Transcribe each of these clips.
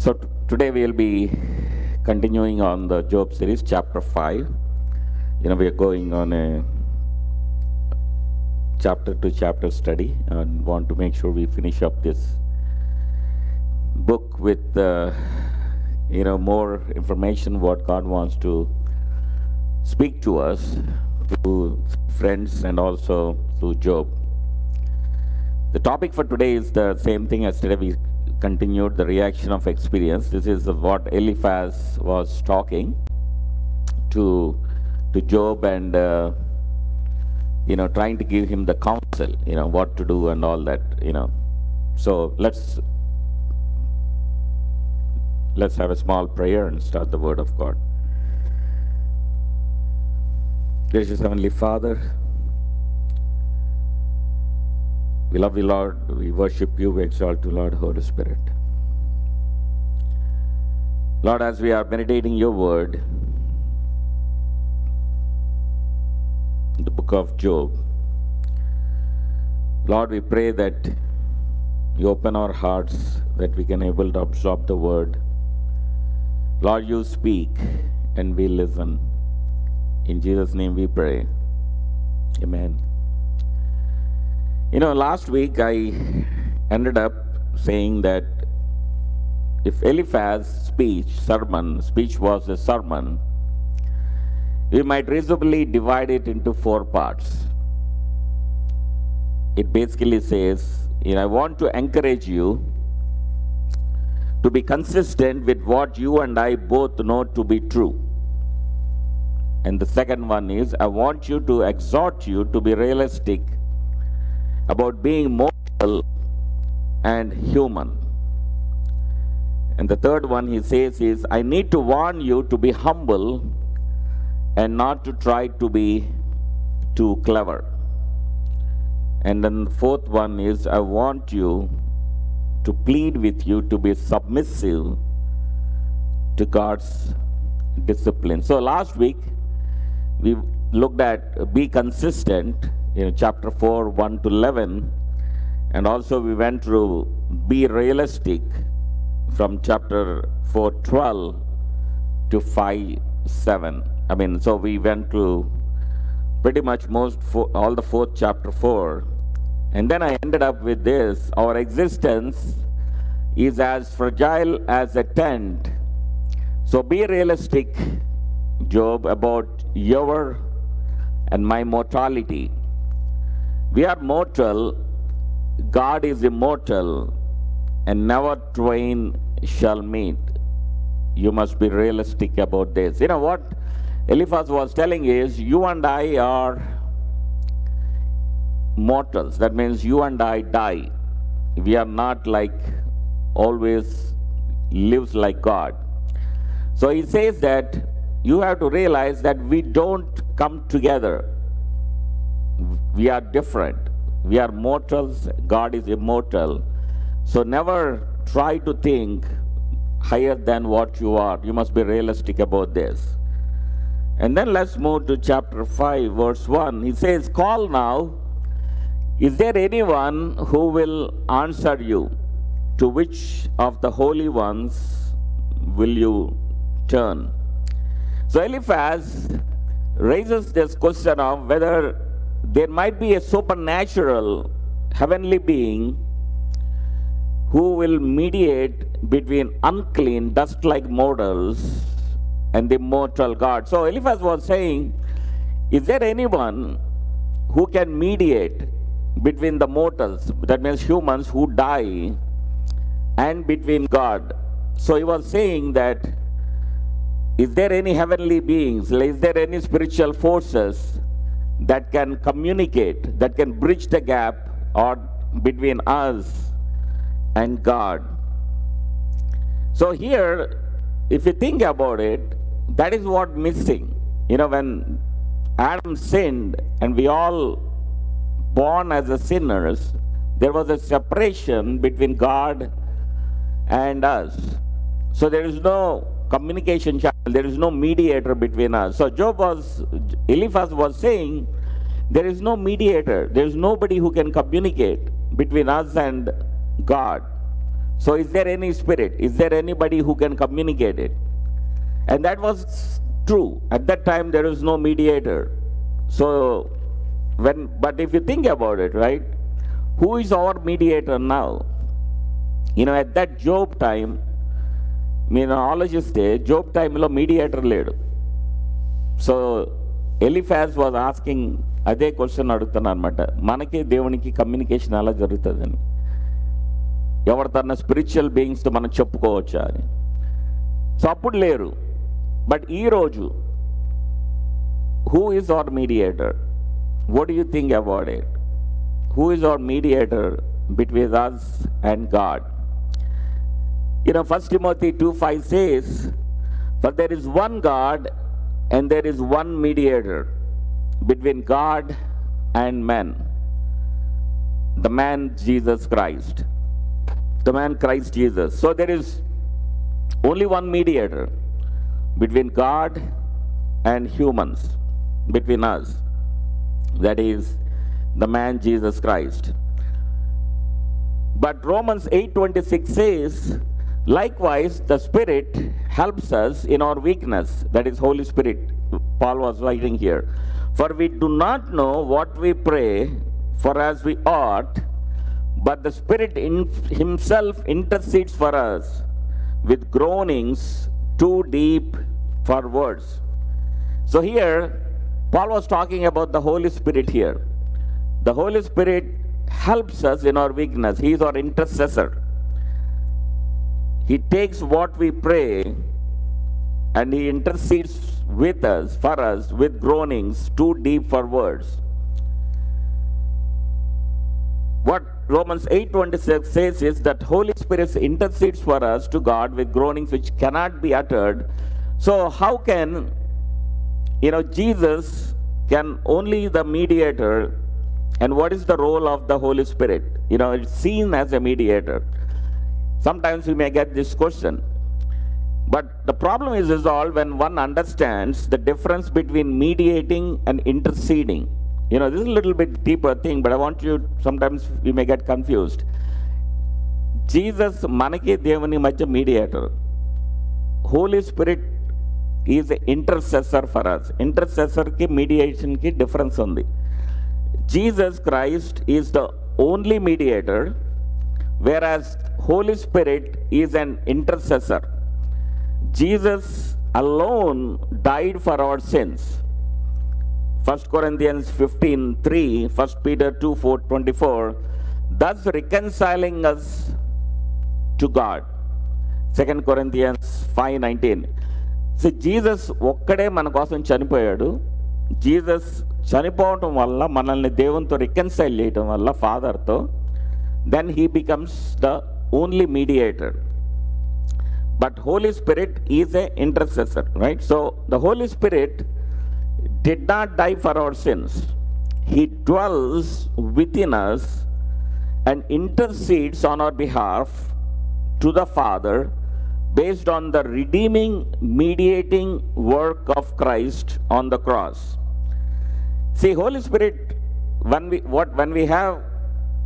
So today we'll be continuing on the Job series, chapter 5. We are going on a chapter to chapter study and want to make sure we finish up this book with more information what God wants to speak to us through friends and also through Job. The topic for today is the same thing as today. We continued the reaction of experience. This is what Eliphaz was talking to Job and trying to give him the counsel, what to do and all that. So let's have a small prayer and start the word of God. Gracious Heavenly Father, we love you, Lord. We worship you. We exalt you, Lord, Holy Spirit. Lord, as we are meditating your word, in the book of Job, Lord, we pray that you open our hearts that we can able to absorb the word. Lord, you speak and we listen. In Jesus' name we pray. Amen. Last week I ended up saying that if Eliphaz's speech was a sermon, we might reasonably divide it into 4 parts. It basically says, I want to encourage you to be consistent with what you and I both know to be true. And the second one is, I want you to exhort you to be realistic about being mortal and human. And the third one he says is, I need to warn you to be humble and not to try to be too clever. And then the fourth one is, I want you to plead with you to be submissive to God's discipline. So last week we looked at be consistent in chapter 4, 1 to 11, and also we went through be realistic from chapter 4, 12 to 5, 7. So we went through pretty much all the fourth chapter 4, and then I ended up with this: our existence is as fragile as a tent. So be realistic, Job, about your and my mortality. We are mortal, God is immortal, and never twain shall meet. You must be realistic about this. What Eliphaz was telling is, you and I are mortals. That means you and I die. We are not always lives like God. So he says that you have to realize that we don't come together. We are different. We are mortals. God is immortal. So never try to think higher than what you are. You must be realistic about this. And then let's move to chapter 5, verse 1. He says, call now. Is there anyone who will answer you? To which of the holy ones will you turn? So Eliphaz raises this question of whether there might be a supernatural heavenly being who will mediate between unclean, dust-like mortals and the immortal God. So Eliphaz was saying, is there anyone who can mediate between the mortals, that means humans who die, and between God? So he was saying that, is there any heavenly beings, is there any spiritual forces that can communicate, that can bridge the gap or between us and God? So here, if you think about it, that is what missing. When Adam sinned and we all born as a sinners, there was a separation between God and us. So there is no communication channel, there is no mediator between us. So Eliphaz was saying, there is no mediator, there is nobody who can communicate between us and God. So is there any spirit? Is there anybody who can communicate it? And that was true. At that time, there was no mediator. So, but if you think about it, right? Who is our mediator now? At that Job time, ఆలోచిస్తే Job టైంలో mediator లేడు. So Eliphaz was asking అదే question అడుగుతున్నా అనమాట, మనకి దేవునికి communication ఎలా జరుగుతుందని, ఎవరితోన్నా స్పిరిచువల్ బీయింగ్స్తో మనం చెప్పుకోవచ్చా అని. సో అప్పుడు లేరు. బట్ ఈరోజు who is our mediator? What do you think about it? Who is our mediator between us and God? 1 Timothy 2:5 says, "For there is one God and there is one mediator between God and men, the man Jesus Christ." The man Christ Jesus. So there is only one mediator between God and humans, between us. That is the man Jesus Christ. But Romans 8:26 says, "Likewise, the Spirit helps us in our weakness." That is Holy Spirit. Paul was writing here. "For we do not know what we pray for as we ought, but the Spirit himself intercedes for us with groanings too deep for words." So here, Paul was talking about the Holy Spirit here. The Holy Spirit helps us in our weakness. He is our intercessor. He takes what we pray and he intercedes with us, for us, with groanings too deep for words. What Romans 8:26 says is that Holy Spirit intercedes for us to God with groanings which cannot be uttered. So how can, Jesus can only the mediator, and what is the role of the Holy Spirit? It's seen as a mediator. Sometimes we may get this question. But the problem is resolved when one understands the difference between mediating and interceding. This is a little bit deeper thing, but I want you, sometimes we may get confused. Jesus, manaki devani madhya mediator. Holy Spirit is an intercessor for us. Intercessor ki mediation ki difference undi. Jesus Christ is the only mediator, whereas Holy Spirit is an intercessor. Jesus alone died for our sins. 1 Corinthians 15:3, 1 Peter 2:24, thus reconciling us to God. 2 Corinthians 5:19. So Jesus ఒక్కడే మన కోసం చనిపోయాడు. Jesus చనిపోవటం వల్ల మనల్ని దేవునితో reconcile చేయటం వల్ల ఫాదర్తో, then he becomes the only mediator. But Holy Spirit is an intercessor, right? So the Holy Spirit did not die for our sins. He dwells within us and intercedes on our behalf to the Father based on the redeeming, mediating work of Christ on the cross. See, Holy Spirit, when we have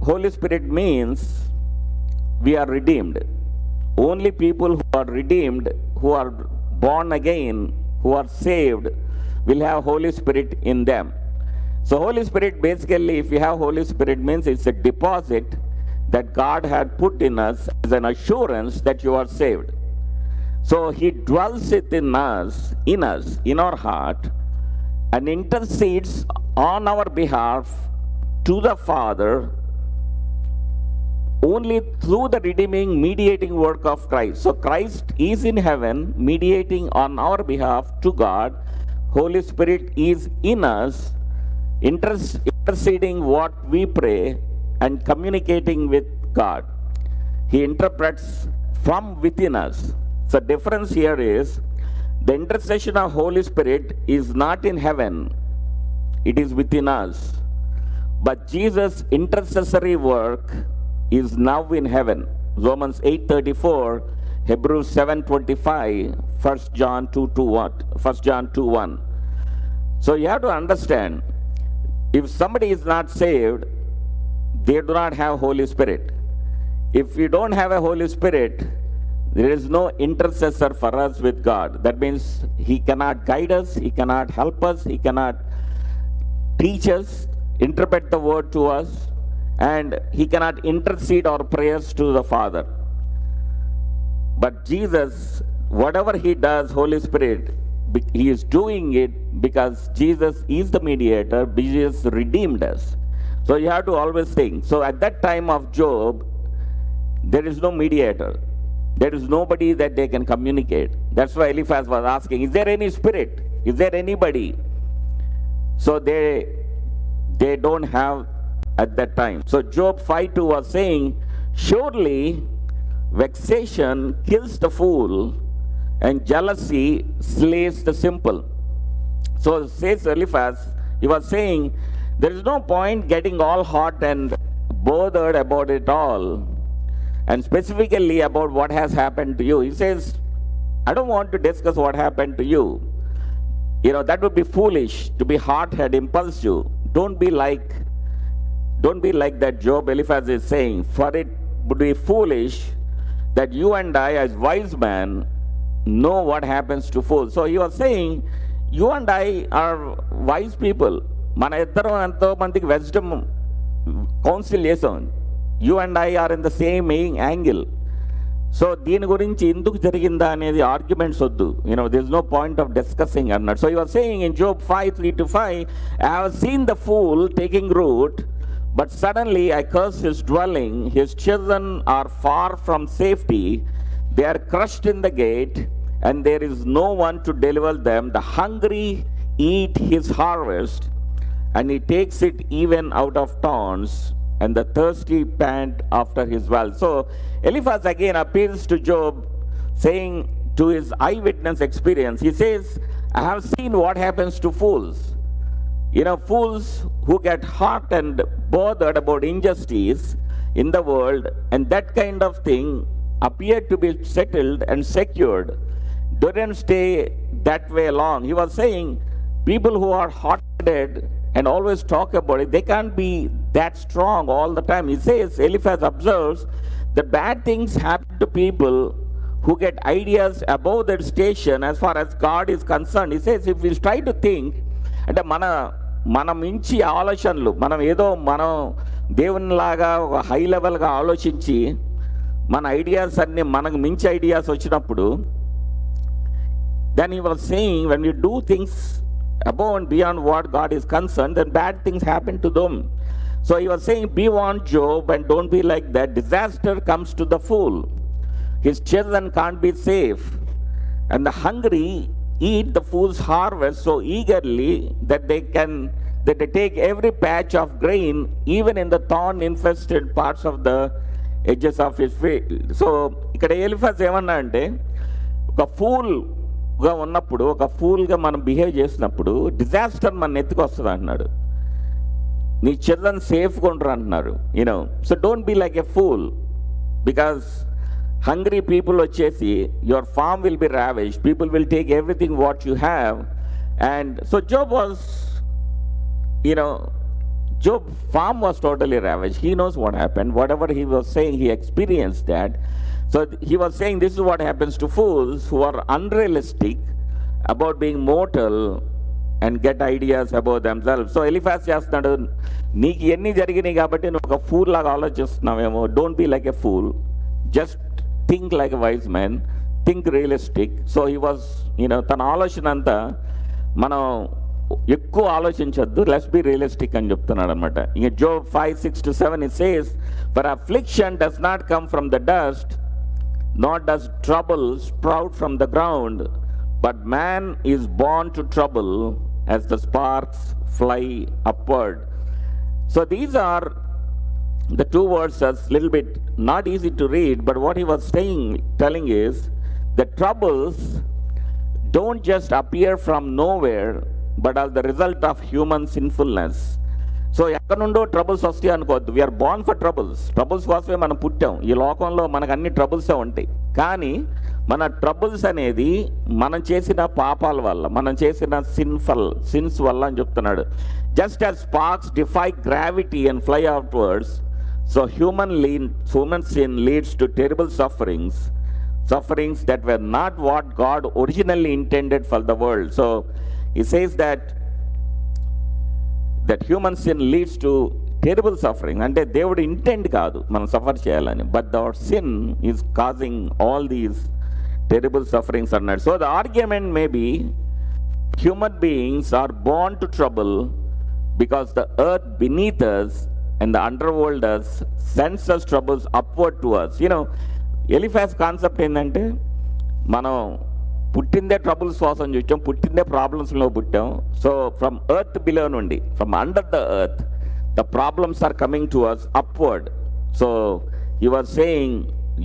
Holy Spirit means we are redeemed. Only people who are redeemed, who are born again, who are saved, will have Holy Spirit in them. So Holy Spirit, basically, if you have Holy Spirit, means it's a deposit that God had put in us as an assurance that you are saved. So he dwells in us, in our heart, and intercedes on our behalf to the Father only through the redeeming, mediating work of Christ. So Christ is in heaven, mediating on our behalf to God. Holy Spirit is in us, interceding what we pray and communicating with God. He interprets from within us. So difference here is, the intercession of Holy Spirit is not in heaven, it is within us. But Jesus' intercessory work is now in heaven. Romans 8:34, Hebrews 7:25, 1 John 2:1. So you have to understand, if somebody is not saved, they do not have Holy Spirit. if we don't have a Holy Spirit, there is no intercessor for us with God. That means He cannot guide us, He cannot help us, He cannot teach us, interpret the word to us, and He cannot intercede our prayers to the Father. But Jesus, whatever He does, Holy Spirit, He is doing it because Jesus is the mediator, Jesus redeemed us. So you have to always think. So at that time of Job, there is no mediator. There is nobody that they can communicate. That's why Eliphaz was asking, is there any spirit? Is there anybody? So they don't have at that time. So Job 5:2 was saying, surely vexation kills the fool and jealousy slays the simple. So says Eliphaz, he was saying, there is no point getting all hot and bothered about it all, and specifically about what has happened to you. He says, I don't want to discuss what happened to you. You know, that would be foolish to be hot-headed, impulsive. Don't be like that Job. Eliphaz is saying, for it would be foolish that you and I as wise men know what happens to fools. So he was saying, you and I are wise people. Mana iddaram ento mandiki wisdom counsel chesam. You and I are in the same angle. So దీని గురించి ఎందుకు జరిగిందా అనేది arguments వద్దు. There is no point of discussing అన్నాడు. So he was saying in Job 5:3-5, I have seen the fool taking root, but suddenly I curse his dwelling. His children are far from safety. They are crushed in the gate, and there is no one to deliver them. The hungry eat his harvest, and he takes it even out of thorns, and the thirsty pant after his well. So Eliphaz again appeals to Job, saying to his eyewitness experience, he says, I have seen what happens to fools. Fools who get hot and bothered about injustice in the world, and that kind of thing appeared to be settled and secured, didn't stay that way long. He was saying, people who are hot-headed and always talk about it, they can't be that strong all the time. He says, Eliphaz observes that bad things happen to people who get ideas above their station as far as God is concerned. He says, if we try to think, అంటే మనం మించి ఆలోచనలు మనం దేవునిలాగా ఒక high లెవెల్గా ఆలోచించి మన ideas అన్నీ మనకు మించి ఐడియాస్ వచ్చినప్పుడు, then he was saying, when we do things above and beyond what God is concerned, then bad things happen to them. So he was saying, be warned, Job, and don't be like that. Disaster comes to the fool. His children can't be safe. And the hungry eat the fool's harvest so eagerly that they take every patch of grain, even in the thorn-infested parts of the edges of his field. So ఇక్కడ Eliphaz ఏమన్నా అంటే, ఒక ఫూల్గా ఉన్నప్పుడు, ఒక ఫూల్గా మనం behave చేసినప్పుడు disaster మన ఎత్తుకు వస్తుంది అంటున్నాడు. నీ చిల్డ్రన్ సేఫ్గా ఉండరు అంటున్నారు. So don't be like a fool, because hungry people వచ్చేసి your farm will be ravaged, people will take everything what you have. And so Job farm was totally ravaged. He knows what happened. Whatever he was saying, he experienced that. So he was saying, this is what happens to fools who are unrealistic about being mortal and get ideas about themselves. So Eliphaz చేస్తున్నాడు, నీకు ఎన్ని జరిగినాయి కాబట్టి నువ్వు ఒక fool లాగా ఆలోచిస్తున్నావేమో. Don't be like a fool, just think like a wise man, think realistic. So he was తన ఆలోచన అంతా మనం ఎక్కువ ఆలోచించద్దు, లెట్స్ బి రియలిస్టిక్ అని చెప్తున్నాడు అనమాట. ఇక Job 5:6-7 it says, for affliction does not come from the dust, nor does trouble sprout from the ground, but man is born to trouble as the sparks fly upward. So these are the two verses, little bit not easy to read, but what he was telling is, the troubles don't just appear from nowhere, but are the result of human sinfulness. So ఎక్కడ నుండో troubles వస్తాయి అనుకోవద్దు. We are born for troubles. Troubles కోసమే మనం పుట్టాం. ఈ లోకంలో మనకు అన్ని ట్రబుల్సే ఉంటాయి. కానీ మన ట్రబుల్స్ అనేది మనం చేసిన పాపాల వల్ల, మనం చేసిన సిన్స్ వల్ల అని చెప్తున్నాడు. Just as sparks defy gravity and fly outwards, So human sin leads to terrible sufferings that were not what God originally intended for the world. So he says that human sin leads to terrible suffering. అంటే దేవుడు intent కాదు మనం suffer చేయాలని, but our sin is causing all these terrible sufferings అన్నాడు. So the argument may be human beings are born to trouble because the earth beneath us and the underworld sends us troubles upward to us. Eliphaz concept ఏంటంటే మనం పుట్టిందే troubles కోసం చూసాం, పుట్టిందే ప్రాబ్లమ్స్లో పుట్టాం. So from earth below నుండి, from under the earth, the problems are coming to us upward. So you are saying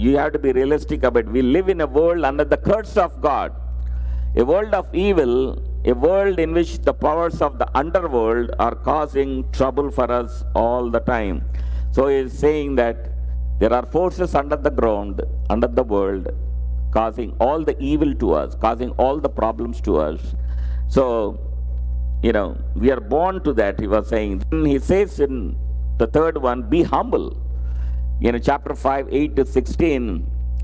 you have to be realistic about it. We live in a world under the curse of God, a world of evil, a world in which the powers of the underworld are causing trouble for us all the time. So he is saying that there are forces under the ground, under the world, causing all the evil to us, causing all the problems to us. So we are born to that, he was saying. Then he says in the third one, be humble. In chapter 5, 8 to 16,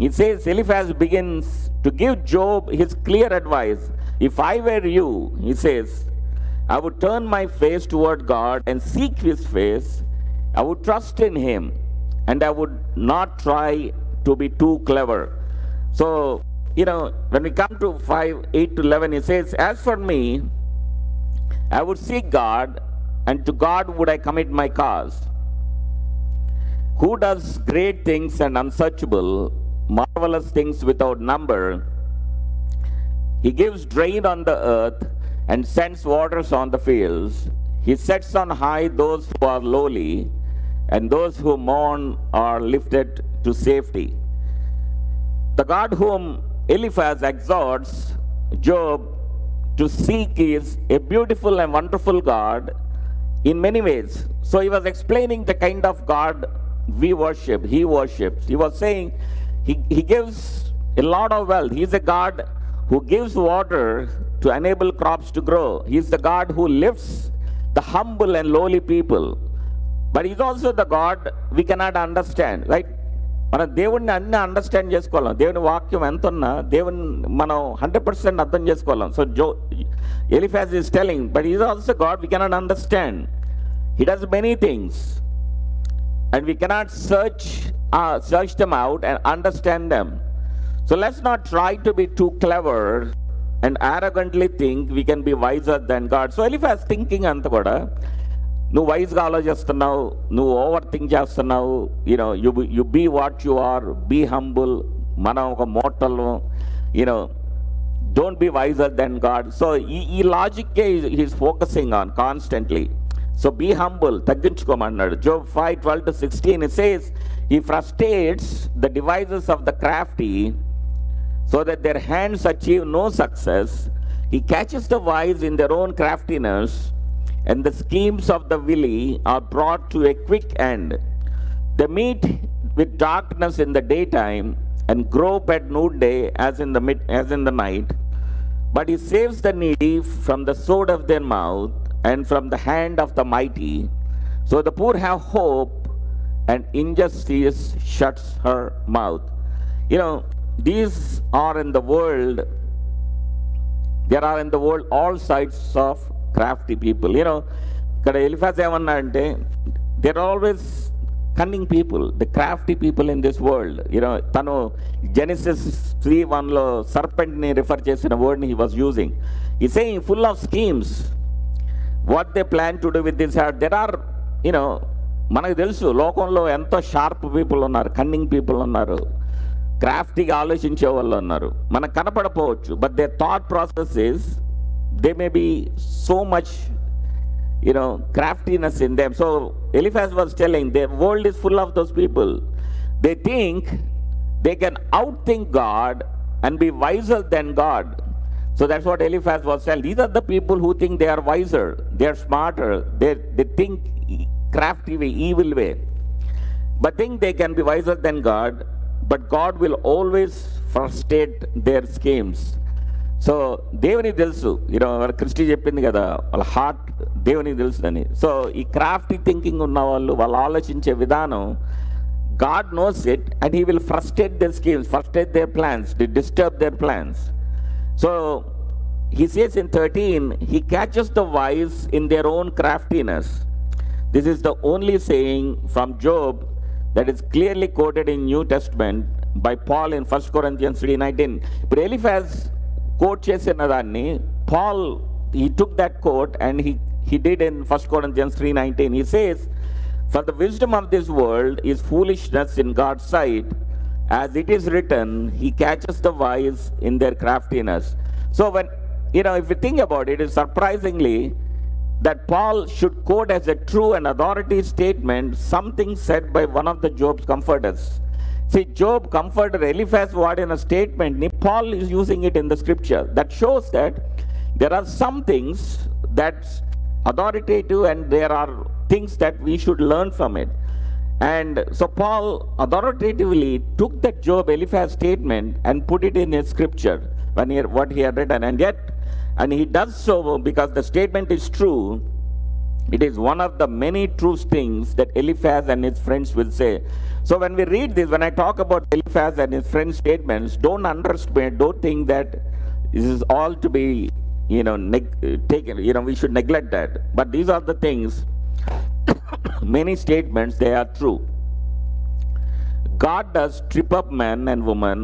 he says, Eliphaz begins to give Job his clear advice. If I were you, he says, I would turn my face toward God and seek his face. I would trust in him, and I would not try to be too clever. So, when we come to 5, 8 to 11, he says, as for me, I would seek God, and to God would I commit my cause. Who does great things and unsearchable, marvelous things without number. He gives rain on the earth and sends waters on the fields. He sets on high those who are lowly, and those who mourn are lifted to safety. The God whom Eliphaz exhorts Job to seek is a beautiful and wonderful God in many ways. So he was explaining the kind of God we worship, he worships. He was saying he gives a lot of wealth. He is a God who gives water to enable crops to grow. He is the God who lifts the humble and lowly people. But he is also the God we cannot understand, right? మనం దేవుడిని అన్ని understand చేసుకోలేం. దేవుని వాక్యం ఎంత ఉన్నా దేవుని మనం 100% అర్థం చేసుకోలేం. So Eliphaz is telling, but he is also God we cannot understand. He does many things, and we cannot search them out and understand them. So let's not try to be too clever and arrogantly think we can be wiser than God. So Eliphaz thinking అంత కూడా, నువ్వు వైజ్గా ఆలోచిస్తున్నావు, నువ్వు over think చేస్తున్నావు, you be what you are, be humble. మనం ఒక mortal, don't be wiser than God. So ఈ లాజిక్కే he's focusing on constantly. So be humble, తగ్గించుకోమన్నాడు. Job 5, 12 to 16, it says, he frustrates the devices of the crafty so that their hands achieve no success. He catches the wise in their own craftiness, and the schemes of the wily are brought to a quick end. They meet with darkness in the daytime and grope at noonday as in the night. But he saves the needy from the sword of their mouth and from the hand of the mighty. So the poor have hope, and injustice shuts her mouth. These are in the world. There are in the world all sides of crafty people. Ikkada Eliphaz emanna ante, there are always cunning people, the crafty people in this world. Tanu Genesis 3:1 lo serpent ni refer chesina word ni he was using. He's saying full of schemes. What they plan to do with this heart. There are, మనకు తెలుసు లోకంలో ఎంతో sharp people ఉన్నారు, cunning people ఉన్నారు, క్రాఫ్టీగా ఆలోచించే వాళ్ళు ఉన్నారు. మనకు కనపడపోవచ్చు, but their thought process is there may be so much craftiness in them. So Eliphaz was telling, the world is full of those people. They think they can outthink God and be wiser than God. So that's what Eliphaz was telling. These are the people who think they are wiser, they are smarter, they think crafty way, evil way, but think they can be wiser than God. But God will always frustrate their schemes. So దేవునికి తెలుసు, క్రిస్టి చెప్పింది కదా, వాళ్ళ heart దేవునికి తెలుసు అని. So ఈ Crafty thinking ఉన్న వాళ్ళు ఆలోచించే విధానం, God knows it and he will frustrate their schemes, frustrate their plans, disturb their plans. So he says in 13, he catches the wise in their own craftiness. This is the only saying from Job that is clearly quoted in New Testament by Paul in 1 Corinthians 3:19. But Eliphaz quote చేసిన దాన్ని Paul, he took that quote and he did in 1 Corinthians 3:19. He says, for the wisdom of this world is foolishness in God's sight, as it is written, he catches the wise in their craftiness. So when, if you think about it, it's surprisingly that Paul should quote as a true and authoritative statement something said by one of the Job's comforters. See, Job comforted Eliphaz what in a statement, Paul is using it in the scripture. That shows that there are some things that's authoritative and there are things that we should learn from it. And so Paul authoritatively took that Job Eliphaz statement and put it in his scripture when what he had written, and he does so because the statement is true. It is one of the many true things that Eliphaz and his friends will say. So when we read this, when I talk about Eliphaz and his friends' statements, don't underestimate, don't think that this is all to be taken, we should neglect that. But these are the things, many statements, they are true. God does trip up men and women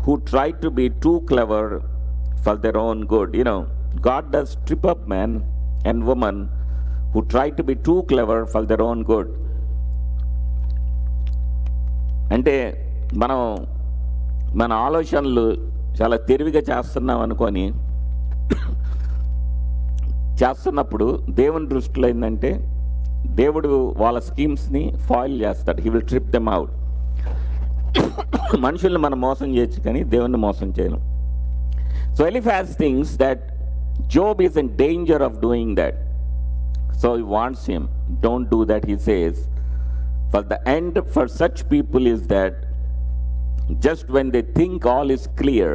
who try to be too clever for their own good. God does trip up men and women who try to be too clever for their own good. అంటే మన ఆలోచనలు చాలా తెలివిగా చేస్తున్నాం అనుకొని చేస్తున్నప్పుడు దేవుని దృష్టిలో ఏంటంటే దేవుడు వాళ్ళ స్కీమ్స్ని ఫాయిల్ చేస్తాడు. He will trip them out. మనుషుల్ని మనం మోసం చేయొచ్చు కానీ దేవుణ్ణి మోసం చేయలేం. So Eliphaz thinks that Job is in danger of doing that. So he warns him, don't do that, he says. For the end for such people is that just when they think all is clear,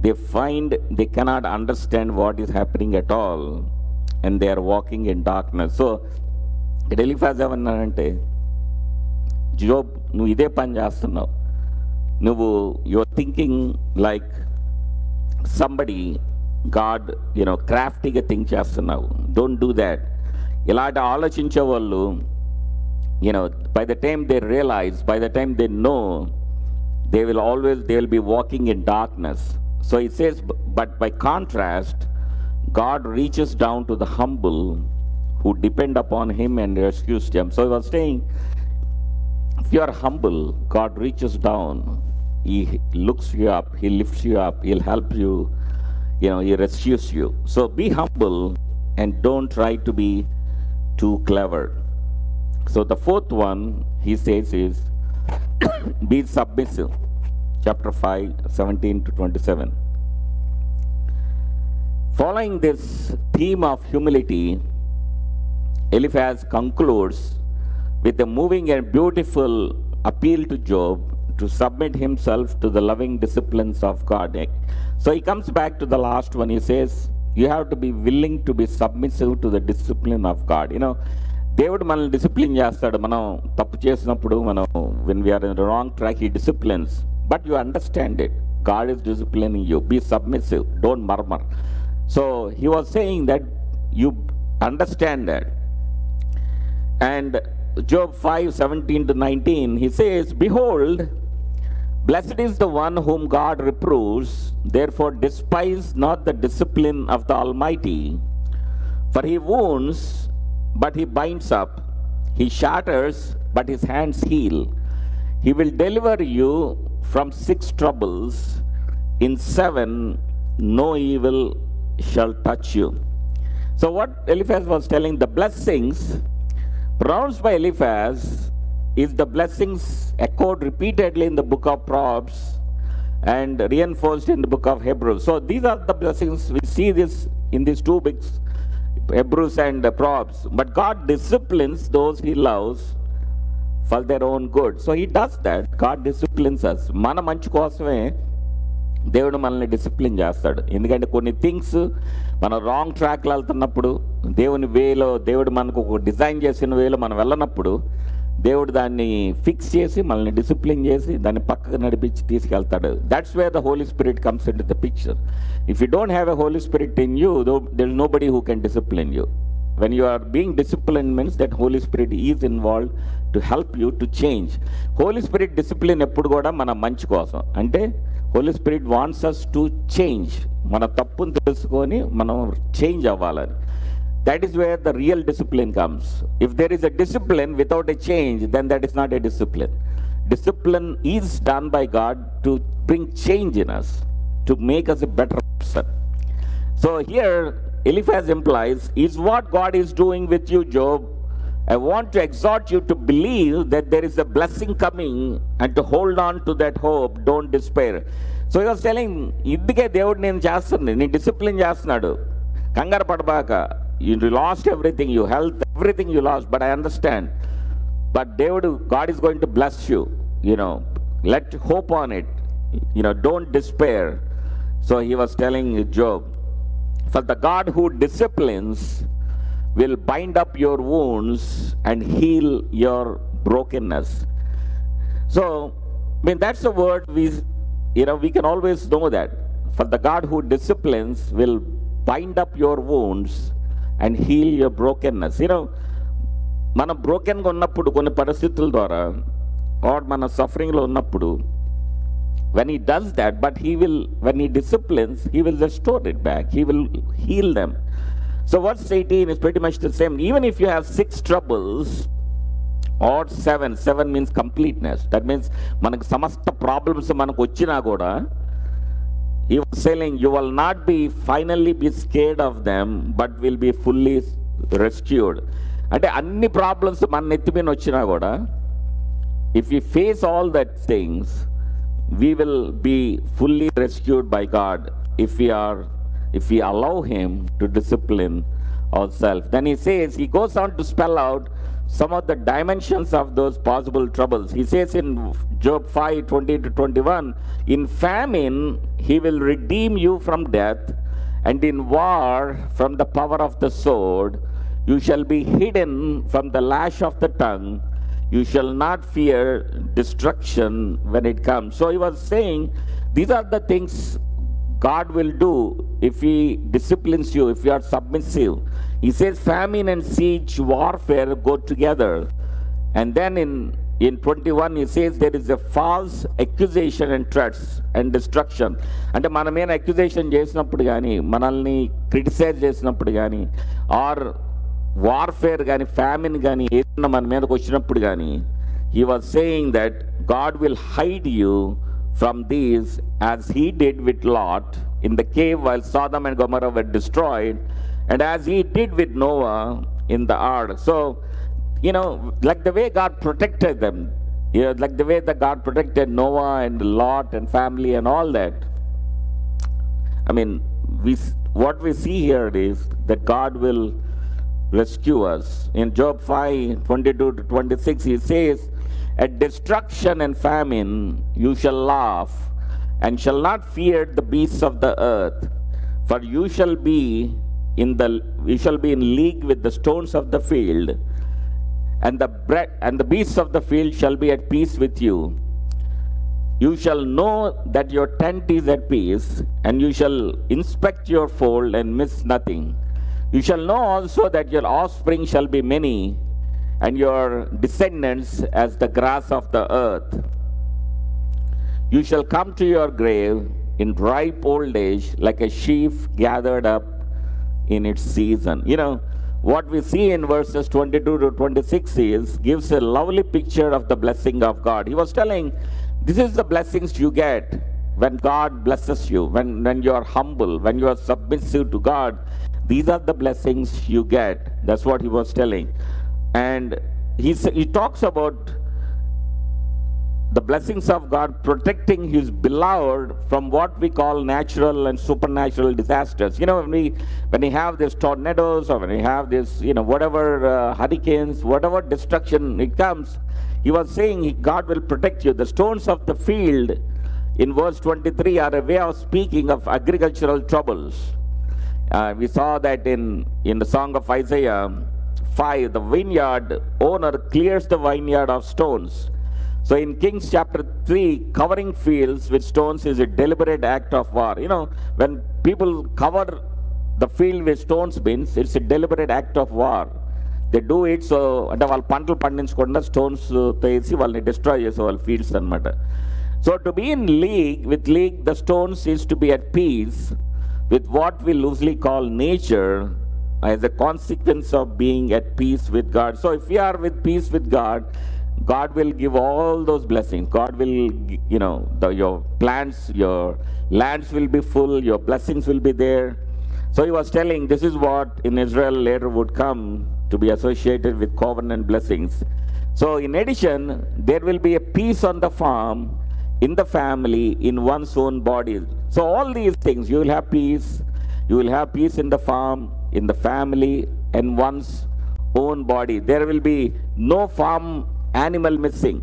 they find they cannot understand what is happening at all and they are walking in darkness. So Eliphaz ఏమన్నానంటే, Job నువ్వు ఇదే పని చేస్తున్నావు, you're thinking like somebody, God, క్రాఫ్టీగా think చేస్తున్నావు. Don't do that. ఇలాంటి ఆలోచించే వాళ్ళు, by the time they realize, by the time they know, they will be walking in darkness. So it says, but by contrast, God reaches down to the humble who depend upon him and rescues them. So he was saying, if you are humble, God reaches down, he looks you up, he lifts you up, he'll help you, he rescues you. So be humble and don't try to be too clever. So the fourth one he says is be submissive. Chapter 5, 17 to 27. Following this theme of humility, Eliphaz concludes with a moving and beautiful appeal to Job to submit himself to the loving disciplines of God. So he comes back to the last one. He says, you have to be willing to be submissive to the discipline of God. దేవుడు మనల్ని discipline చేస్తాడు. మనం తప్పు చేసినప్పుడు when we are in the wrong track, he disciplines. But you understand it. God is disciplining you. Be submissive. Don't murmur. So he was saying that you understand that. And Job 5, 17 to 19, he says, behold, blessed is the one whom God reproves, therefore despise not the discipline of the Almighty. For he wounds, but he binds up. He shatters, but his hands heal. He will deliver you from 6 troubles. In 7, no evil shall touch you. So what Eliphaz was telling, the blessings pronounced by Eliphaz is the blessings echoed repeatedly in the book of Proverbs and reinforced in the book of Hebrews. So these are the blessings. We see this in these 2 books, Hebrews and Proverbs. But God disciplines those he loves for their own good. So he does that. God disciplines us. మన మంచి కోసమే దేవుడు మనల్ని discipline చేస్తాడు. ఎందుకంటే కొన్ని things మనం wrong ట్రాక్లో వెళ్తున్నప్పుడు, దేవుని వేలో, దేవుడు మనకు ఒక డిజైన్ చేసిన వేలో మనం వెళ్ళనప్పుడు, దేవుడు దాన్ని ఫిక్స్ చేసి మనల్ని డిసిప్లిన్ చేసి దాన్ని పక్కకు నడిపించి తీసుకెళ్తాడు. That's where the holy spirit comes in to the picture. If you don't have a holy spirit in you, there is nobody who can discipline you. When you are being disciplined means that Holy Spirit is involved to help you to change. Holy Spirit discipline ఎప్పుడు కూడా మన మంచి కోసం. అంటే Holy Spirit wants us to change. మన తప్పును తెలుసుకొని మనం చేంజ్ అవ్వాలని. That is where the real discipline comes. If there is a discipline without a change, then that is not a discipline. Discipline is done by God to bring change in us, to make us a better person. So here Eliphaz implies, is what God is doing with you, Job. I want to exhort you to believe that there is a blessing coming and to hold on to that hope. Don't despair. So he was telling, ఇదికే దేవుడు నేను చేస్తుంది, నేను discipline చేస్తున్నాడు, కంగారు పడబాక, you lost everything, you health, everything you lost, but I understand. But దేవుడు, God is going to bless you, let hope on it, don't despair. So he was telling Job, for the God who disciplines will bind up your wounds and heal your brokenness. So, that's a word we can always know that. For the God who disciplines will bind up your wounds and heal your brokenness. మనం బ్రోకెన్గా ఉన్నప్పుడు కొన్ని పరిస్థితుల ద్వారా, are మన సఫరింగ్లో ఉన్నప్పుడు, when he does that, but when he disciplines, he will restore it back. He will heal them. So verse 18 is pretty much the same. Even if you have 6 troubles or 7 means completeness. That means manaku samasta problems manaku vachina kuda, he was saying you will not be finally be scared of them, but will be fully rescued. Ante anni problems man netti meena vachina kuda, if we face all that things, we will be fully rescued by God if we allow him to discipline ourselves. Then he says, he goes on to spell out some of the dimensions of those possible troubles. He says in Job 5:20-21, in famine he will redeem you from death, and in war from the power of the sword. You shall be hidden from the lash of the tongue. You shall not fear destruction when it comes. So he was saying, these are the things God will do if he disciplines you, if you are submissive. He says famine and siege warfare go together. And then in 21 he says there is a false accusation and threats and destruction. అంటే మనమేన accusation చేసినప్పుడు కానీ, మనల్ని criticise చేసినప్పుడు కానీ, are warfare కానీ, famine కానీ ఏదైనా మన మీదకి వచ్చినప్పుడు కానీ, he was saying that God will hide you from these as he did with Lot in the cave while Sodom and Gomorrah were destroyed, and as he did with Noah in the ark. So, like the way God protected them, like the way that God protected Noah and Lot and family and all that. What we see here is that God will rescue us. In Job 5:22-26 he says, at destruction and famine you shall laugh and shall not fear the beasts of the earth, for you shall be in league with the stones of the field, and the beasts of the field shall be at peace with you. You shall know that your tent is at peace, and you shall inspect your fold and miss nothing. You shall know also that your offspring shall be many, and your descendants as the grass of the earth. You shall come to your grave in ripe old age, like a sheaf gathered up in its season. What we see in verses 22-26 gives a lovely picture of the blessing of God. He was telling, this is the blessings you get when God blesses you, when you are humble, when you are submissive to God. These are the blessings you get. That's what he was telling. And he talks about the blessings of God protecting his beloved from what we call natural and supernatural disasters. When we have these tornadoes, or when we have this, whatever hurricanes, whatever destruction it comes, he was saying God will protect you. The stones of the field in verse 23 are a way of speaking of agricultural troubles. We saw that in the Song of Isaiah 5, the vineyard owner clears the vineyard of stones. So in Kings chapter 3, covering fields with stones is a deliberate act of war. You know, when people cover the field with stones means it's a deliberate act of war. They do it so అంటే వాళ్ళు పంటలు పండించకుండా stones వేసి వాళ్ళని destroy చేసే వాళ్ళ fields అనమాట. So to be in league the stones is to be at peace with what we loosely call nature as a consequence of being at peace with God. So if we are with peace with God, God will give all those blessings. God will, you know, your plants, your lands will be full, your blessings will be there. So he was telling this is what in Israel later would come to be associated with covenant blessings. So in addition, there will be a peace on the farm, in the family, in one's own body. So all these things, you will have peace. You will have peace in the farm, in the family, and one's own body. There will be no farm animal missing.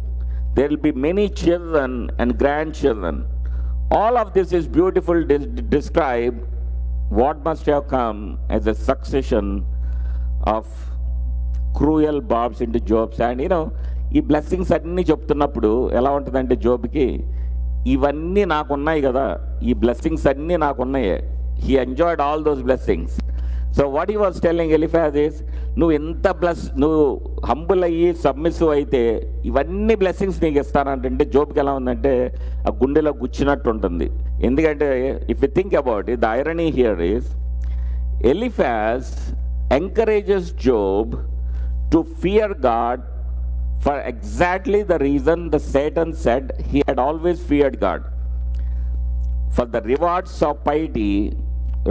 There will be many children and grandchildren. All of this is beautiful describe what must have come as a succession of cruel barbs into Job's hand. You know, ఈ blessings అన్నీ చెప్తున్నప్పుడు ఎలా ఉంటుందంటే జోబ్కి ఇవన్నీ నాకున్నాయి కదా, ఈ blessings అన్నీ నాకున్నాయే. He enjoyed all those blessings. So what he was telling Eliphaz is, నువ్వు ఎంత నువ్వు హంబుల్ అయ్యి సబ్మిసివ్ అయితే ఇవన్నీ బ్లెస్సింగ్స్ నీకు ఇస్తానంటే జోబ్కి ఎలా ఉందంటే ఆ గుండెలో గుచ్చినట్టు ఉంటుంది. ఎందుకంటే if you think about it, the irony here is Eliphaz encourages Job to fear God for exactly the reason the Satan said he had always feared God, for the rewards of piety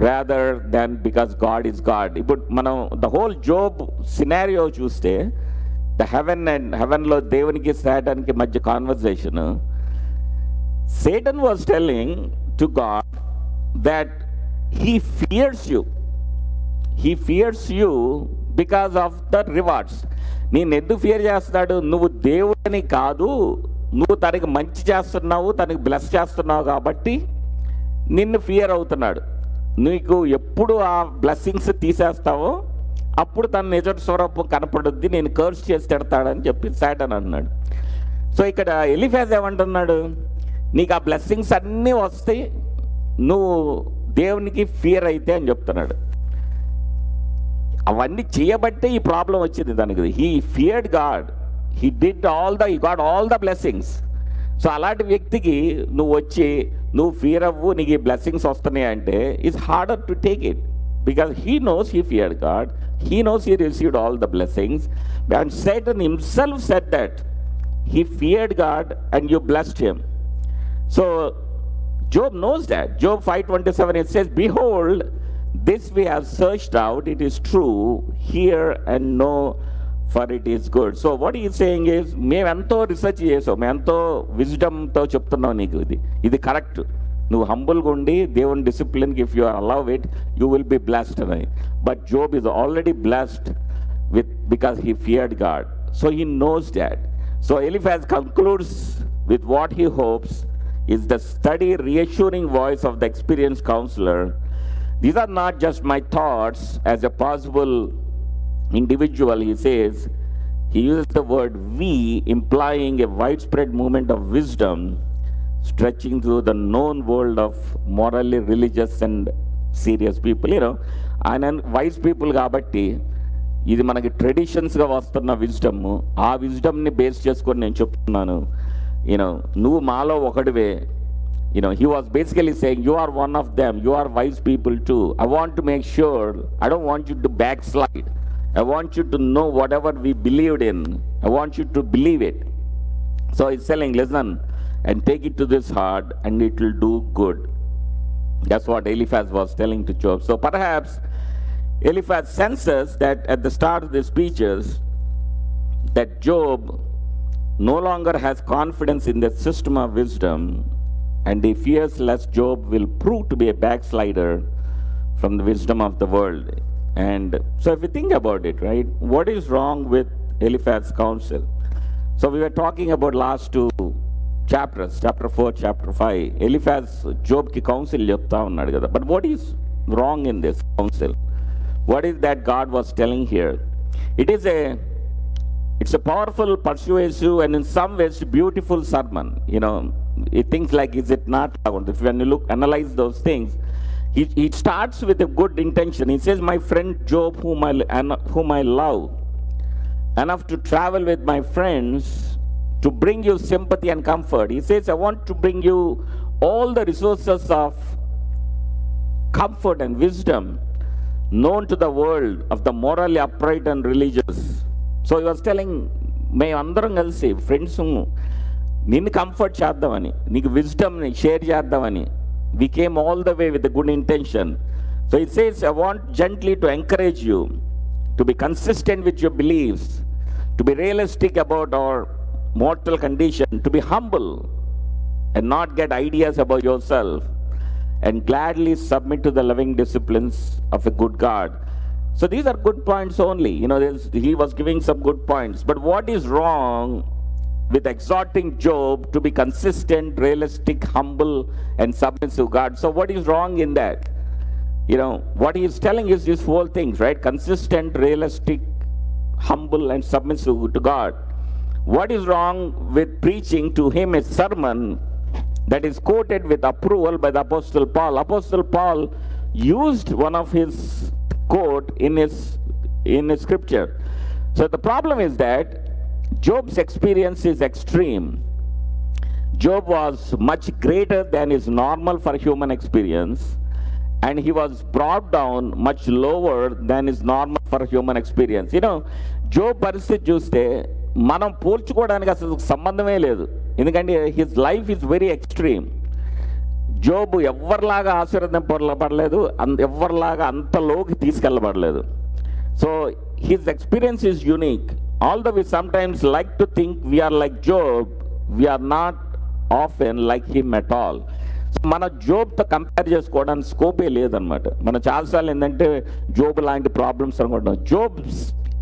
rather than because God is God. But మనం the whole Job scenario చూస్తే, the heavenలో దేవునికి సాతానికి మధ్య conversation, Satan was telling to God that he fears you because of the rewards. నేను ఎందుకు fear చేస్తున్నాడు, నువ్వు దేవుడిని కాదు, నువ్వు తనకి మంచి చేస్తున్నావు, తనకి బ్లెస్ చేస్తున్నావు కాబట్టి నిన్ను ఫియర్ అవుతున్నాడు. నీకు ఎప్పుడు ఆ బ్లెస్సింగ్స్ తీసేస్తావో అప్పుడు తన నిజ స్వరూపం కనపడుద్ది, నేను కర్స్ చేసి తిడతాడని చెప్పి సాటన్ అన్నాడు. సో ఇక్కడ ఎలిఫాజ్ ఏమంటున్నాడు, నీకు ఆ బ్లెస్సింగ్స్ అన్నీ వస్తాయి, నువ్వు దేవునికి ఫియర్ అయితే అని చెప్తున్నాడు. అవన్నీ చేయబట్టే ఈ ప్రాబ్లం వచ్చింది దానికి. He feared God, he got all the blessings. So అలాంటి వ్యక్తికి నువ్వు వచ్చి నువ్వు ఫియర్ అవ్వు, నీకు ఈ బ్లెస్సింగ్స్ వస్తున్నాయి అంటే it's harder to take it, because he knows he feared God, he knows he received all the blessings. And Satan himself said that he feared God and you blessed him. So Job knows that. Job 5:27 it says, behold, this we have searched out, it is true, hear and know, for it is good. So what he is saying is, మేము ఎంతో research చేసాం, మేము ఎంతో విజ్డమ్తో చెప్తున్నాం నీకు ఇది correct, నువ్వు హంబుల్గా ఉండి దేవుని డిసిప్లిన్కి if you allow it you will be blessed అని. But Job is already blessed because he feared God. So he knows that. So Eliphaz concludes with what he hopes is the steady, reassuring voice of the experienced counselor. These are not just my thoughts as a possible individual, he says. He uses the word we, implying a widespread movement of wisdom stretching through the known world of morally religious and serious people. You know, and wise people కాబట్టి ఇది మనకి ట్రెడిషన్స్గా వస్తున్న wisdom, ఆ విజ్డమ్ని base చేసుకొని నేను చెప్తున్నాను. You know నువ్వు మాలో ఒకడివే. He was basically saying, you are one of them, you are wise people too. I want to make sure, I don't want you to backslide. I want you to know whatever we believed in, I want you to believe it. So he's telling, listen and take it to this heart and it will do good. That's what Eliphaz was telling to Job. So perhaps Eliphaz senses that at the start of the speeches that Job no longer has confidence in the system of wisdom, and he fears lest Job will prove to be a backslider from the wisdom of the world. And so if you think about it, right, what is wrong with Eliphaz's counsel? So we were talking about last two chapters, chapter 4, chapter 5, Eliphaz Job ki counsel చెప్తా ఉన్నాడు కదా. But what is wrong in this counsel? What is that God was telling here? It's a powerful, persuasive, and in some ways beautiful sermon. Things like, is it not? When you analyze those things, he starts with a good intention. He says, my friend Job, whom I love, enough to travel with my friends to bring you sympathy and comfort. He says, I want to bring you all the resources of comfort and wisdom known to the world of the morally upright and religious. So he was telling, మేము అందరం కలిసి friends నిన్ను comfort చేద్దామని, నీకు విజ్డమ్ని share చేద్దామని, we came all the way with a good intention. So it says, I want gently to encourage you to be consistent with your beliefs, to be realistic about our mortal condition, to be humble and not get ideas about yourself, and gladly submit to the loving disciplines of a good God. So these are good points only. He was giving some good points. But what is wrong with exhorting Job to be consistent, realistic, humble, and submissive to God? So what is wrong in that? What he is telling is these four things, right? Consistent, realistic, humble, and submissive to God. What is wrong with preaching to him a sermon that is quoted with approval by the Apostle Paul? Apostle Paul used one of his quote in his scripture. So the problem is that Job's experience is extreme. Job was much greater than is normal for human experience, and he was brought down much lower than is normal for human experience. Job పరిస్థితి చూస్తే మనం పోల్చుకోవడానికి అసలు సంబంధమే లేదు. ఎందుకంటే his life is very extreme. Job ఎవరిలాగా ఆశీర్వదింపబడలేదు, ఎవరిలాగా అంతలోకి తీసుకెళ్ళబడలేదు. So his experience is unique. Although we sometimes like to think we are like Job, we are not often like him at all. మన జోబ్తో కంపేర్ చేసుకోవడానికి స్కోపే లేదనమాట. మనం చాలాసార్లు ఏంటంటే జోబ్ లాంటి ప్రాబ్లమ్స్ అనుకుంటాం. Job's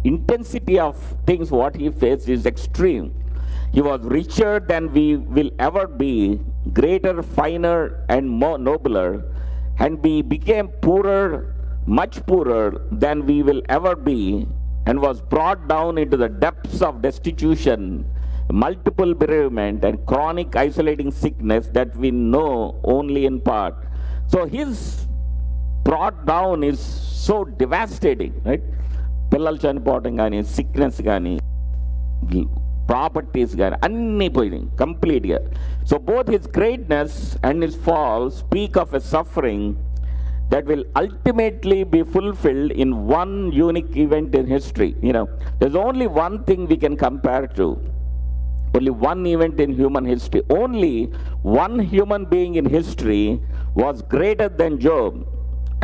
intensity of things what he faced is extreme. He was richer than we will ever be, greater, finer, and more nobler, and we became poorer, much poorer than we will ever be, and was brought down into the depths of destitution, multiple bereavement, and chronic isolating sickness that we know only in part. So his brought down is so devastating, right? పిల్లలు చనిపోవటం కానీ, sickness కానీ, properties కానీ అన్నీ పోయినాయి కంప్లీట్గా. So both his greatness and his fall speak of a suffering that will ultimately be fulfilled in one unique event in history. There's only one thing we can compare to. Only one event in human history. Only one human being in history was greater than Job.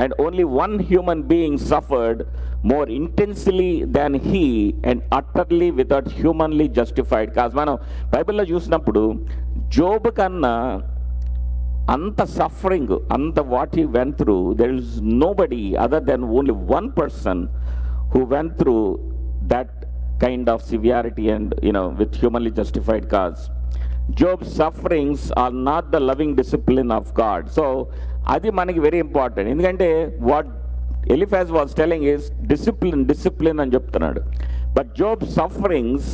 And only one human being suffered more intensely than he, and utterly without humanly justified. Because మనం బైబిల్లో చూసినప్పుడు Job కన్నా అంత suffering, అంత what he went through, there is nobody other than only one person who went through that kind of severity and with humanly justified cause. Job's sufferings are not the loving discipline of God. So అది మనకి very important. ఎందుకంటే what Eliphaz was telling is discipline అని చెప్తున్నాడు. But Job's sufferings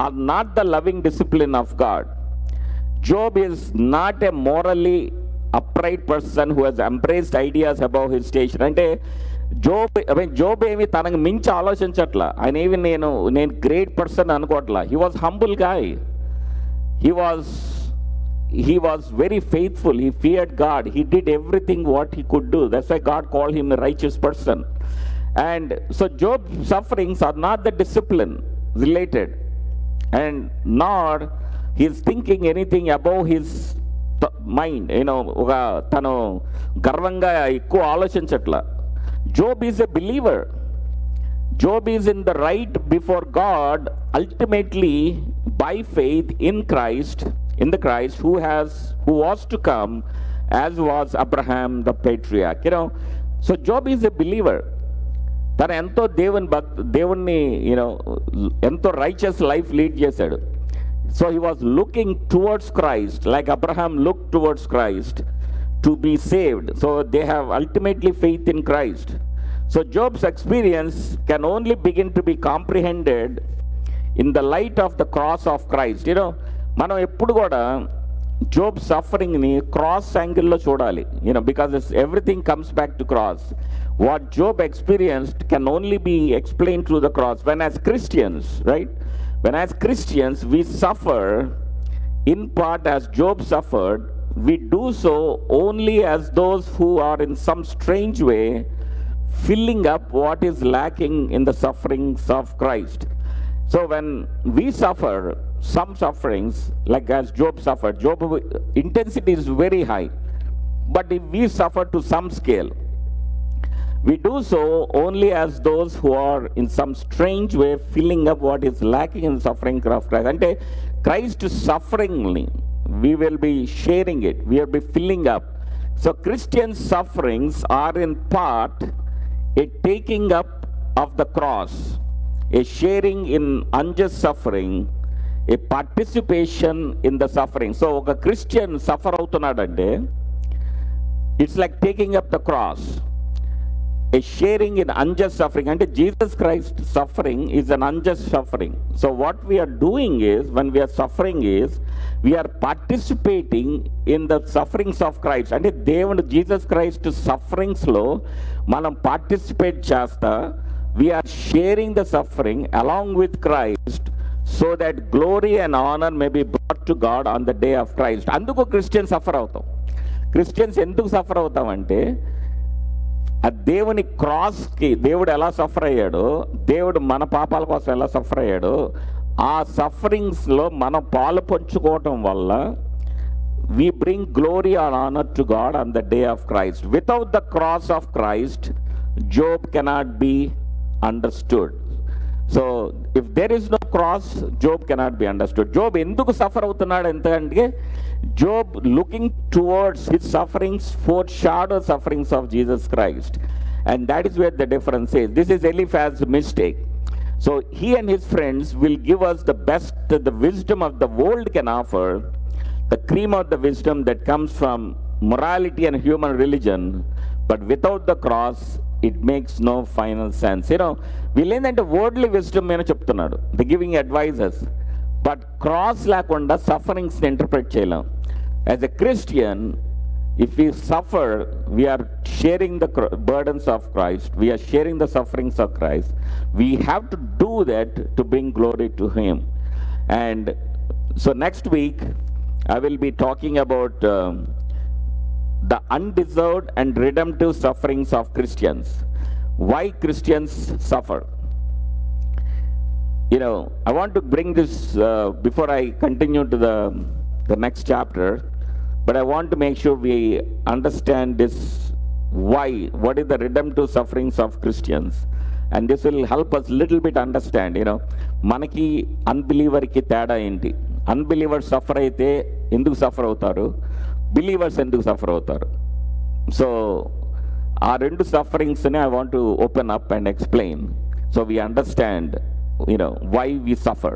are not the loving discipline of God. Job is not a morally upright person who has embraced ideas about his station. అంటే Job ఏమి తనకు మించి ఆలోచించట్లా. ఆయన ఏమి నేను గ్రేట్ పర్సన్ అనుకోవట్లా. He was humble guy. He was very faithful. He feared God. He did everything what he could do. That's why God called him a righteous person. And so Job's sufferings are not the discipline related, and nor he is thinking anything above his mind. తను గర్వంగా ఎక్కువ ఆలోచించట్లా. Job is a believer. Job is in the right before God, ultimately by faith in Christ, who was to come, as was Abraham the patriarch. So Job is a believer. తను ఎంతో దేవుణ్ణి ఎంతో righteous life lead చేశాడు. So he was looking towards Christ, like Abraham looked towards Christ to be saved. So they have ultimately faith in Christ. So Job's experience can only begin to be comprehended in the light of the cross of Christ. మనం ఎప్పుడు కూడా Job's sufferingని cross angle-లో చూడాలి, because everything comes back to cross. What Job experienced can only be explained through the cross. When as Christians, right? When as Christians we suffer in part as Job suffered, we do so only as those who are in some strange way filling up what is lacking in the sufferings of Christ. So when we suffer some sufferings, like as Job suffered, Job intensity is very high, but if we suffer to some scale, we do so only as those who are in some strange way filling up what is lacking in the suffering of Christ. Ante Christ sufferingly we will be sharing it, we will be filling up. So Christian sufferings are in part a taking up of the cross, a sharing in unjust suffering, a participation in the suffering. So a Christian suffer avutunnadante, it's like taking up the cross, a sharing in unjust suffering. And Jesus Christ suffering is an unjust suffering. So what we are doing is, when we are suffering is, we are participating in the sufferings of Christ. And దేవుడు Jesus Christ సఫరింగ్స్లో మనం participate చేస్తా, we are sharing the suffering along with Christ, so that glory and honor may be brought to God on the day of Christ. అందుకు Christian suffer అవుతాం. Christians ఎందుకు suffer అవుతామంటే, ఆ దేవుని క్రాస్కి దేవుడు ఎలా సఫర్ అయ్యాడో, దేవుడు మన పాపాల కోసం ఎలా సఫర్ అయ్యాడో, ఆ సఫరింగ్స్లో మనం పాలు పంచుకోవటం వల్ల we bring glory and honor to God on the day of Christ. Without the cross of Christ, Job cannot be understood. So if there is no cross, Job cannot be understood. Job ఎందుకు suffer అవుతున్నాడు అంటే, Job looking towards his sufferings foreshadow sufferings of Jesus Christ, and that is where the difference is. This is Eliphaz's mistake. So he and his friends will give us the best that the wisdom of the world can offer, the cream of the wisdom that comes from morality and human religion, but without the cross it makes no final sense. వీళ్ళు ఏంటంటే worldly wisdom ఏమో చెప్తున్నాడు, the giving advices, but cross లేకుండా సఫరింగ్స్ని interpret చేయలేం. As a Christian, if we suffer, we are sharing the burdens of Christ, we are sharing the sufferings of Christ. We have to do that to bring glory to Him. And so next week I will be talking about the undeserved and redemptive sufferings of Christians. Why Christians suffer. I want to bring this before I continue to the next chapter, but I want to make sure we understand this, why, what is the redemptive sufferings of Christians, and this will help us little bit understand, మనకి అన్బిలీవర్కి తేడా ఏంటి, unbelievers suffer అయితే ఎందుకు suffer అవుతారు, believers ఎందుకు suffer అవుతారు. So ఆ రెండు సఫరింగ్స్ని I want to open up and explain, so we understand why we suffer.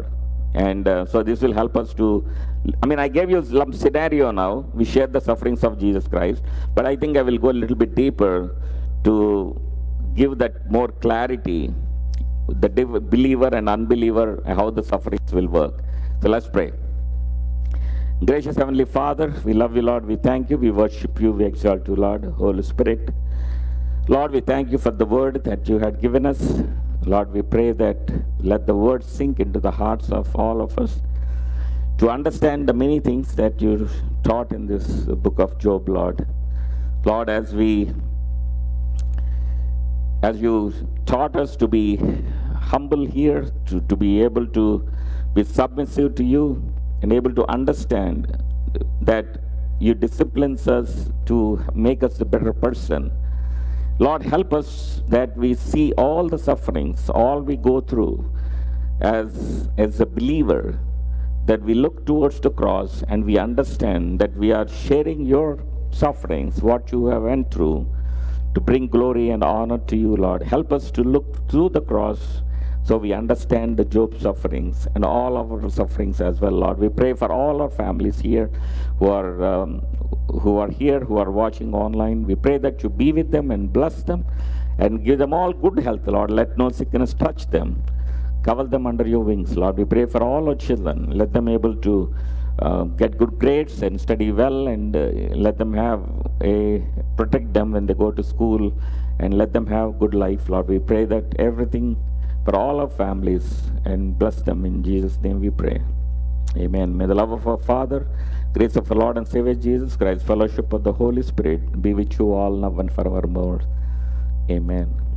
And so this will help us to, I gave you some scenario now, we shared the sufferings of Jesus Christ, but I think I will go a little bit deeper to give that more clarity, the believer and unbeliever, how the sufferings will work. So let's pray. Gracious Heavenly Father, we love you, Lord, we thank you, we worship you, we exalt you, Lord. Holy Spirit, Lord, we thank you for the word that you had given us. Lord, we pray that let the word sink into the hearts of all of us to understand the many things that you taught in this book of Job, Lord. Lord, as you taught us to be humble here, to be able to be submissive to you and able to understand that you discipline us to make us a better person. Lord, help us that we see all the sufferings, all we go through as a believer, that we look towards the cross and we understand that we are sharing your sufferings, what you have went through, to bring glory and honor to you, Lord. Help us to look through the cross So we understand the Job's sufferings and all of our sufferings as well, Lord. We pray for all our families here who are here, who are watching online. We pray that you be with them and bless them and give them all good health, Lord. Let no sickness touch them. Cover them under your wings, Lord. We pray for all our children. Let them able to get good grades and study well, and let them protect them when they go to school, and let them have good life, Lord. We pray that everything for all our families, and bless them in Jesus' name we pray. Amen. May the love of our Father, grace of our Lord and Savior Jesus Christ, fellowship of the Holy Spirit be with you all now and forevermore. Amen.